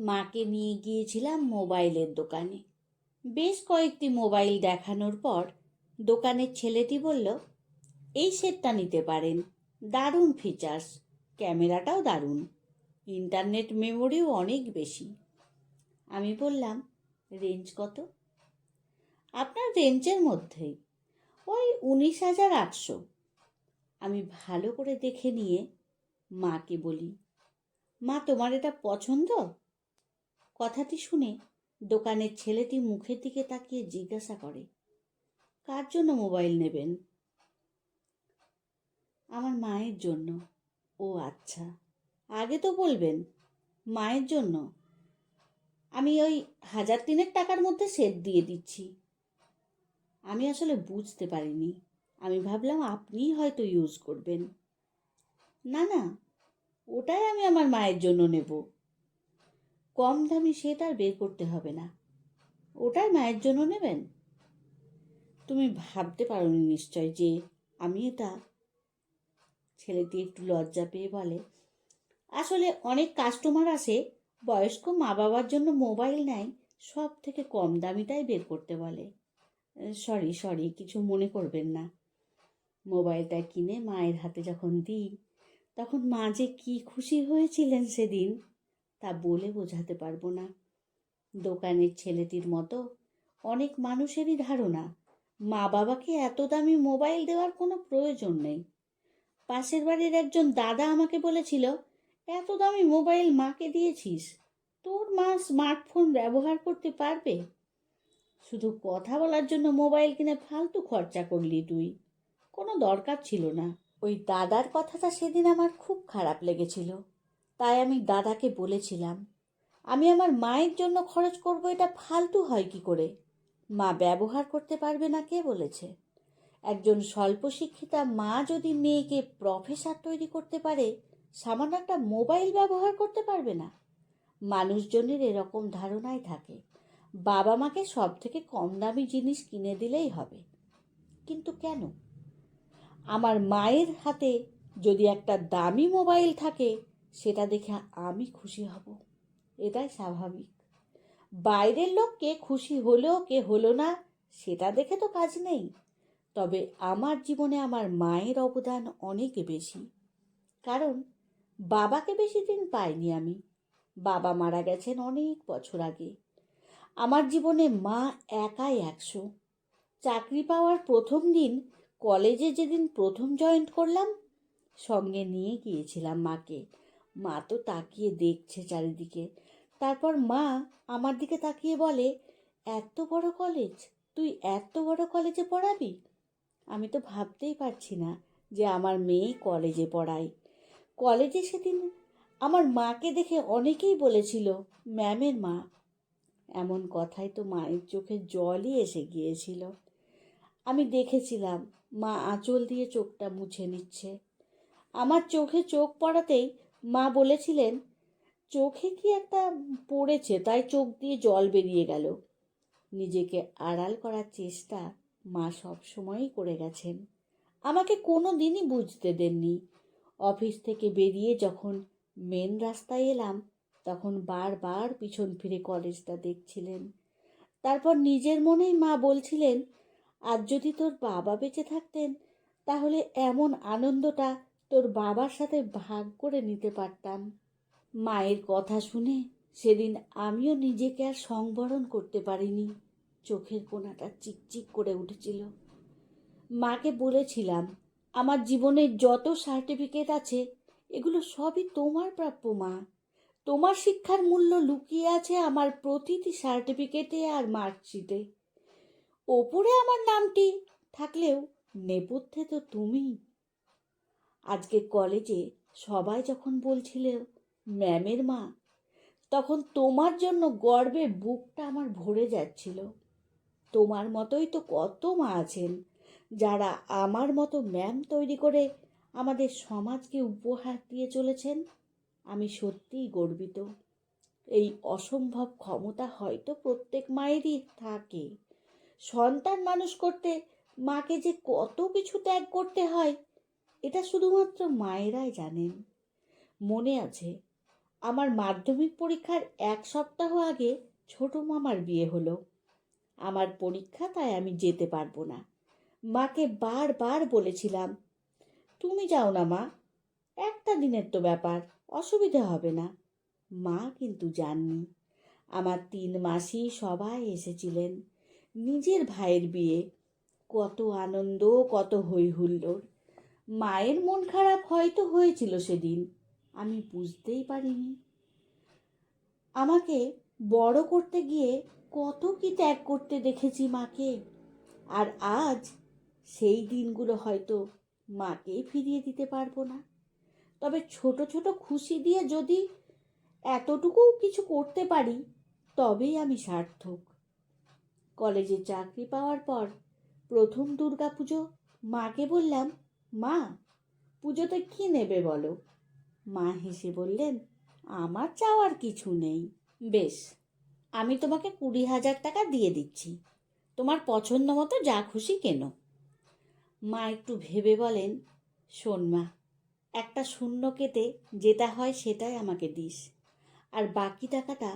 মাকে নিয়ে গিয়েছিলাম মোবাইলের দোকানে। বেশ কয়েকটি মোবাইল দেখানোর পর দোকানের ছেলেটি বলল, এই সেটটা নিতে পারেন, দারুণ ফিচার্স, ক্যামেরাটাও দারুণ, ইন্টারনেট মেমোরিও অনেক বেশি। আমি বললাম, রেঞ্জ কত? আপনার রেঞ্জের মধ্যেই, ওই 19,800। আমি ভালো করে দেখে নিয়ে মাকে বলি, মা তোমার এটা পছন্দ? কথাটি শুনে দোকানের ছেলেটি মুখের দিকে তাকিয়ে জিজ্ঞাসা করে, কার জন্য মোবাইল নেবেন? আমার মায়ের জন্য। ও আচ্ছা, আগে তো বলবেন। মায়ের জন্য আমি ওই 1,300 টাকার মধ্যে সেট দিয়ে দিচ্ছি। আমি আসলে বুঝতে পারিনি, আমি ভাবলাম আপনিই হয়তো ইউজ করবেন। না না, ওটাই আমি আমার মায়ের জন্য নেব। কম দামি সেট আর বের করতে হবে না, ওটাই মায়ের জন্য নেবেন? তুমি ভাবতে পারোনি নিশ্চয় যে আমি এটা। ছেলেটি একটু লজ্জা পেয়ে বলে, আসলে অনেক কাস্টমার আসে, বয়স্ক মা বাবার জন্য মোবাইল নেয়, সব থেকে কম দামিটাই বের করতে বলে। সরি সরি, কিছু মনে করবেন না। মোবাইলটা কিনে মায়ের হাতে যখন দিই, তখন মা যে কি খুশি হয়েছিলেন সেদিন, তা বলে বোঝাতে পারবো না। দোকানের ছেলেটির মতো অনেক মানুষেরই ধারণা মা বাবাকে এত দামি মোবাইল দেওয়ার কোনো প্রয়োজন নেই। পাশের বাড়ির একজন দাদা আমাকে বলেছিল, এত দামি মোবাইল মাকে দিয়েছিস, তোর মা স্মার্টফোন ব্যবহার করতে পারবে? শুধু কথা বলার জন্য মোবাইল কিনে ফালতু খরচা করলি তুই, কোনো দরকার ছিল না। ওই দাদার কথাটা সেদিন আমার খুব খারাপ লেগেছিল। তাই আমি দাদাকে বলেছিলাম, আমি আমার মায়ের জন্য খরচ করব, এটা ফালতু হয় কি করে? মা ব্যবহার করতে পারবে না কে বলেছে? একজন স্বল্প শিক্ষিতা মা যদি মেয়েকে প্রফেসর তৈরি করতে পারে, সামান্য একটা মোবাইল ব্যবহার করতে পারবে না? মানুষজনের এরকম ধারণাই থাকে, বাবা মাকে সব থেকে কম দামি জিনিস কিনে দিলেই হবে। কিন্তু কেন? আমার মায়ের হাতে যদি একটা দামি মোবাইল থাকে, সেটা দেখে আমি খুশি হব, এটাই স্বাভাবিক। বাইরের লোক কে খুশি হলো কে হলো না সেটা দেখে তো কাজ নেই। তবে আমার জীবনে আমার মায়ের অবদান অনেক বেশি। কারণ বাবাকে বেশি দিন পাইনি আমি, বাবা মারা গেছেন অনেক বছর আগে। আমার জীবনে মা একাই 100। চাকরি পাওয়ার প্রথম দিন, কলেজে যেদিন প্রথম জয়েন করলাম, সঙ্গে নিয়ে গিয়েছিলাম মাকে। মা তো তাকিয়ে দেখছে চারিদিকে। তারপর মা আমার দিকে তাকিয়ে বলে, এত বড় কলেজ, তুই এত বড় কলেজে পড়াবি? আমি তো ভাবতেই পারছি না যে আমার মেয়ে কলেজে পড়ায়। কলেজে সেদিন আমার মাকে দেখে অনেকেই বলেছিল, ম্যামের মা। এমন কথায় তো মায়ের চোখে জলই এসে গিয়েছিল। আমি দেখেছিলাম মা আঁচল দিয়ে চোখটা মুছে নিচ্ছে। আমার চোখে চোখ পড়াতেই মা বলেছিলেন, চোখে কি একটা পড়েছে তাই চোখ দিয়ে জল বেরিয়ে গেল। নিজেকে আড়াল করার চেষ্টা মা সব সময়ই করে গেছেন, আমাকে কোনো দিনই বুঝতে দেননি। অফিস থেকে বেরিয়ে যখন মেন রাস্তায় এলাম, তখন বারবার পিছন ফিরে কলেজটা দেখছিলেন। তারপর নিজের মনেই মা বলছিলেন, আজ যদি তোর বাবা বেঁচে থাকতেন, তাহলে এমন আনন্দটা তোর বাবার সাথে ভাগ করে নিতে পারতাম। মায়ের কথা শুনে সেদিন আমিও নিজেকে আর সংবরণ করতে পারিনি। চোখের কোণাটা চিকচিক করে উঠেছিল। মাকে বলেছিলাম, আমার জীবনের যত সার্টিফিকেট আছে, এগুলো সবই তোমার প্রাপ্য মা। তোমার শিক্ষার মূল্য লুকিয়ে আছে আমার প্রতিটি সার্টিফিকেটে আর মার্কশিটে। ওপরে আমার নামটি থাকলেও নেপথ্যে তো তুমি। আজকে কলেজে সবাই যখন বলছিল ম্যামের মা, তখন তোমার জন্য গর্বে বুকটা আমার ভরে যাচ্ছিল। তোমার মতোই তো কত মা আছেন, যারা আমার মতো ম্যাম তৈরি করে আমাদের সমাজকে উপহার দিয়ে চলেছেন। আমি সত্যিই গর্বিত। এই অসম্ভব ক্ষমতা হয়তো প্রত্যেক মায়েরই থাকে। সন্তান মানুষ করতে মাকে যে কত কিছু ত্যাগ করতে হয়, এটা শুধুমাত্র মায়েরাই জানেন। মনে আছে, আমার মাধ্যমিক পরীক্ষার 1 সপ্তাহ আগে ছোট মামার বিয়ে হলো। আমার পরীক্ষা, তাই আমি যেতে পারবো না। মাকে বারবার বলেছিলাম, তুমি যাও না মা, একটা দিনের তো ব্যাপার, অসুবিধা হবে না। মা কিন্তু যাননি। আমার 3 মাসি সবাই এসেছিলেন। নিজের ভাইয়ের বিয়ে, কত আনন্দ, কত হই হুল্লোড়। মায়ের মন খারাপ হয়তো হয়েছিল সেদিন, আমি বুঝতেই পারিনি। আমাকে বড় করতে গিয়ে কত কি ত্যাগ করতে দেখেছি মাকে। আর আজ সেই দিনগুলো হয়তো মাকেই ফিরিয়ে দিতে পারবো না। তবে ছোট ছোট খুশি দিয়ে যদি এতটুকু কিছু করতে পারি, তবেই আমি সার্থক। কলেজে চাকরি পাওয়ার পর প্রথম দুর্গাপুজো মাকে বললাম, মা, পুজোতে কি নেবে বলো? মা হেসে বললেন, আমার চাওয়ার কিছু নেই। বেশ, আমি তোমাকে 20,000 টাকা দিয়ে দিচ্ছি, তোমার পছন্দ মতো যা খুশি কেনো। মা একটু ভেবে বলেন, শোন মা, একটা শূন্য কেটে যেটা হয় সেটাই আমাকে দিস, আর বাকি টাকাটা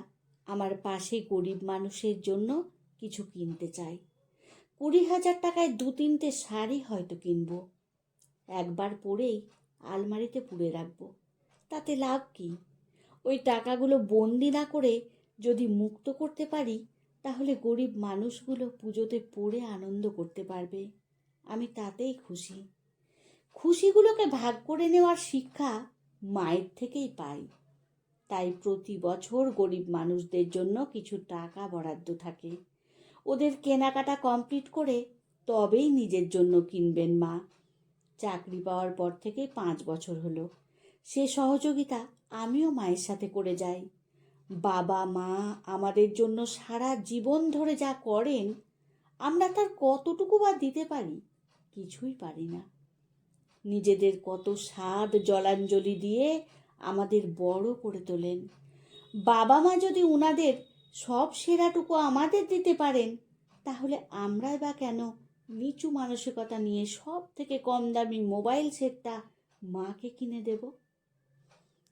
আমার পাশে গরিব মানুষের জন্য কিছু কিনতে চাই। 20,000 টাকায় 2-3টে শাড়ি হয়তো কিনবো, একবার পরেই আলমারিতে পুড়ে রাখবো, তাতে লাভ কি? ওই টাকাগুলো বন্দি না করে যদি মুক্ত করতে পারি, তাহলে গরিব মানুষগুলো পুজোতে পড়ে আনন্দ করতে পারবে। আমি তাতেই খুশি। খুশিগুলোকে ভাগ করে নেওয়ার শিক্ষা মায়ের থেকেই পাই। তাই প্রতি বছর গরিব মানুষদের জন্য কিছু টাকা বরাদ্দ থাকে। ওদের কেনাকাটা কমপ্লিট করে তবেই নিজের জন্য কিনবেন মা। চাকরি পাওয়ার পর থেকে 5 বছর হলো। সে সহযোগিতা আমিও মায়ের সাথে করে যাই। বাবা মা আমাদের জন্য সারা জীবন ধরে যা করেন, আমরা তার কতটুকু বা দিতে পারি? কিছুই পারি না। নিজেদের কত স্বাদ জলাঞ্জলি দিয়ে আমাদের বড় করে তোলেন। বাবা মা যদি উনাদের সব সেরাটুকু আমাদের দিতে পারেন, তাহলে আমরাই বা কেন নিচু মানসিকতা নিয়ে সব থেকে কম দামি মোবাইল সেটটা মাকে কিনে দেব?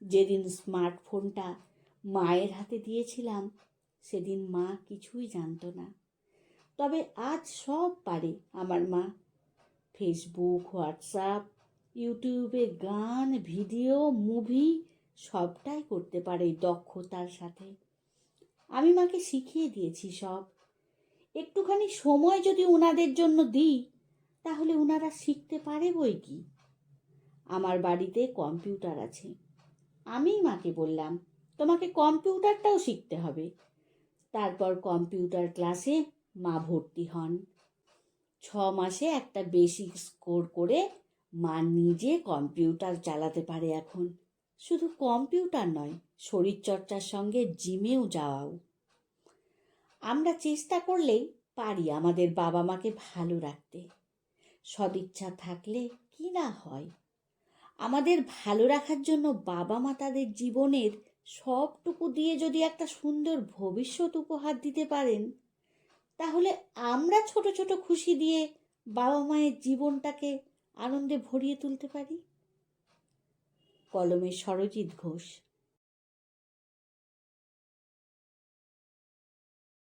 যেদিন স্মার্টফোনটা মায়ের হাতে দিয়েছিলাম, সেদিন মা কিছুই জানতো না। তবে আজ সব পারে আমার মা। ফেসবুক, হোয়াটসঅ্যাপ, ইউটিউবে গান, ভিডিও, মুভি সবটাই করতে পারে দক্ষতার সাথে। আমি মাকে শিখিয়ে দিয়েছি সব। একটুখানি সময় যদি ওনাদের জন্য দিই, তাহলে ওনারা শিখতে পারে বই কি। আমার বাড়িতে কম্পিউটার আছে। আমি মাকে বললাম, তোমাকে কম্পিউটারটাও শিখতে হবে। তারপর কম্পিউটার ক্লাসে মা ভর্তি হন। 6 মাসে একটা বেসিক স্কোর করে মা নিজে কম্পিউটার চালাতে পারে এখন। শুধু কম্পিউটার নয়, শরীরচর্চার সঙ্গে জিমেও যাওয়াও। আমরা চেষ্টা করলেই পারি আমাদের বাবা মাকে ভালো রাখতে। সদিচ্ছা থাকলে কি না হয়। আমাদের ভালো রাখার জন্য বাবা মা তাদের জীবনের সবটুকু দিয়ে যদি একটা সুন্দর ভবিষ্যৎ উপহার দিতে পারেন, তাহলে আমরা ছোট ছোট খুশি দিয়ে বাবা মায়ের জীবনটাকে আনন্দে ভরিয়ে তুলতে পারি। কলমে সরজিৎ ঘোষ।